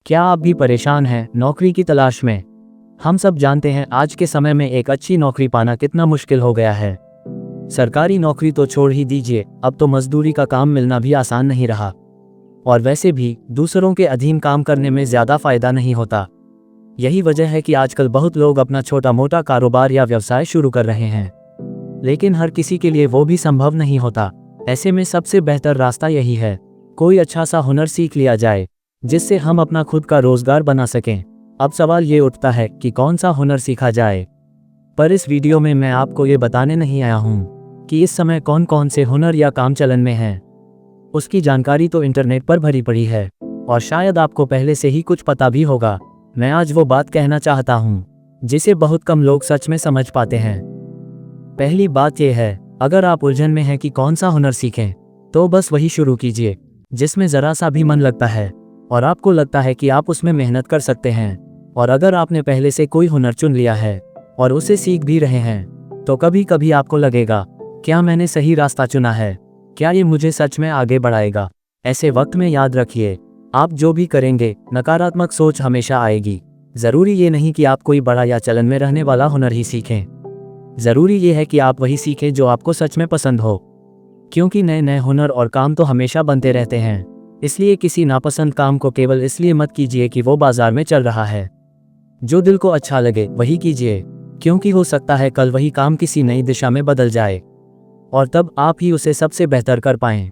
क्या आप भी परेशान हैं नौकरी की तलाश में? हम सब जानते हैं आज के समय में एक अच्छी नौकरी पाना कितना मुश्किल हो गया है। सरकारी नौकरी तो छोड़ ही दीजिए, अब तो मजदूरी का काम मिलना भी आसान नहीं रहा। और वैसे भी दूसरों के अधीन काम करने में ज़्यादा फायदा नहीं होता। यही वजह है कि आजकल बहुत लोग अपना छोटा मोटा कारोबार या व्यवसाय शुरू कर रहे हैं, लेकिन हर किसी के लिए वो भी संभव नहीं होता। ऐसे में सबसे बेहतर रास्ता यही है, कोई अच्छा सा हुनर सीख लिया जाए जिससे हम अपना खुद का रोजगार बना सकें। अब सवाल ये उठता है कि कौन सा हुनर सीखा जाए। पर इस वीडियो में मैं आपको ये बताने नहीं आया हूँ कि इस समय कौन कौन से हुनर या काम चलन में हैं। उसकी जानकारी तो इंटरनेट पर भरी पड़ी है और शायद आपको पहले से ही कुछ पता भी होगा। मैं आज वो बात कहना चाहता हूँ जिसे बहुत कम लोग सच में समझ पाते हैं। पहली बात यह है, अगर आप उलझन में हैं कि कौन सा हुनर सीखें, तो बस वही शुरू कीजिए जिसमें ज़रा सा भी मन लगता है और आपको लगता है कि आप उसमें मेहनत कर सकते हैं। और अगर आपने पहले से कोई हुनर चुन लिया है और उसे सीख भी रहे हैं, तो कभी कभी आपको लगेगा, क्या मैंने सही रास्ता चुना है? क्या ये मुझे सच में आगे बढ़ाएगा? ऐसे वक्त में याद रखिए, आप जो भी करेंगे नकारात्मक सोच हमेशा आएगी। ज़रूरी ये नहीं कि आप कोई बड़ा या चलन में रहने वाला हुनर ही सीखें। ज़रूरी ये है कि आप वही सीखें जो आपको सच में पसंद हो, क्योंकि नए नए हुनर और काम तो हमेशा बनते रहते हैं। इसलिए किसी नापसंद काम को केवल इसलिए मत कीजिए कि वो बाजार में चल रहा है। जो दिल को अच्छा लगे वही कीजिए, क्योंकि हो सकता है कल वही काम किसी नई दिशा में बदल जाए और तब आप ही उसे सबसे बेहतर कर पाएं।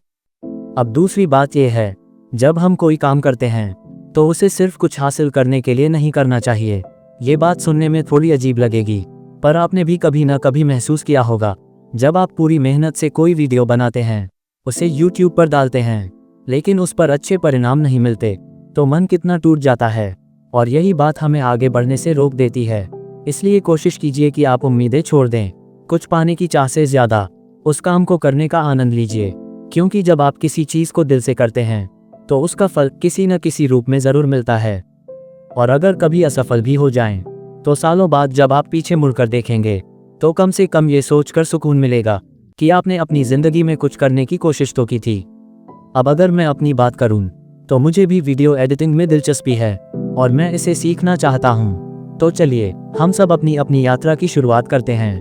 अब दूसरी बात यह है, जब हम कोई काम करते हैं तो उसे सिर्फ कुछ हासिल करने के लिए नहीं करना चाहिए। ये बात सुनने में थोड़ी अजीब लगेगी, पर आपने भी कभी ना कभी महसूस किया होगा, जब आप पूरी मेहनत से कोई वीडियो बनाते हैं, उसे YouTube पर डालते हैं, लेकिन उस पर अच्छे परिणाम नहीं मिलते, तो मन कितना टूट जाता है। और यही बात हमें आगे बढ़ने से रोक देती है। इसलिए कोशिश कीजिए कि आप उम्मीदें छोड़ दें। कुछ पाने की चाह से ज़्यादा उस काम को करने का आनंद लीजिए, क्योंकि जब आप किसी चीज़ को दिल से करते हैं तो उसका फल किसी न किसी रूप में ज़रूर मिलता है। और अगर कभी असफल भी हो जाएं, तो सालों बाद जब आप पीछे मुड़कर देखेंगे तो कम से कम ये सोचकर सुकून मिलेगा कि आपने अपनी ज़िंदगी में कुछ करने की कोशिश तो की थी। अब अगर मैं अपनी बात करूं, तो मुझे भी वीडियो एडिटिंग में दिलचस्पी है और मैं इसे सीखना चाहता हूं। तो चलिए हम सब अपनी अपनी यात्रा की शुरुआत करते हैं।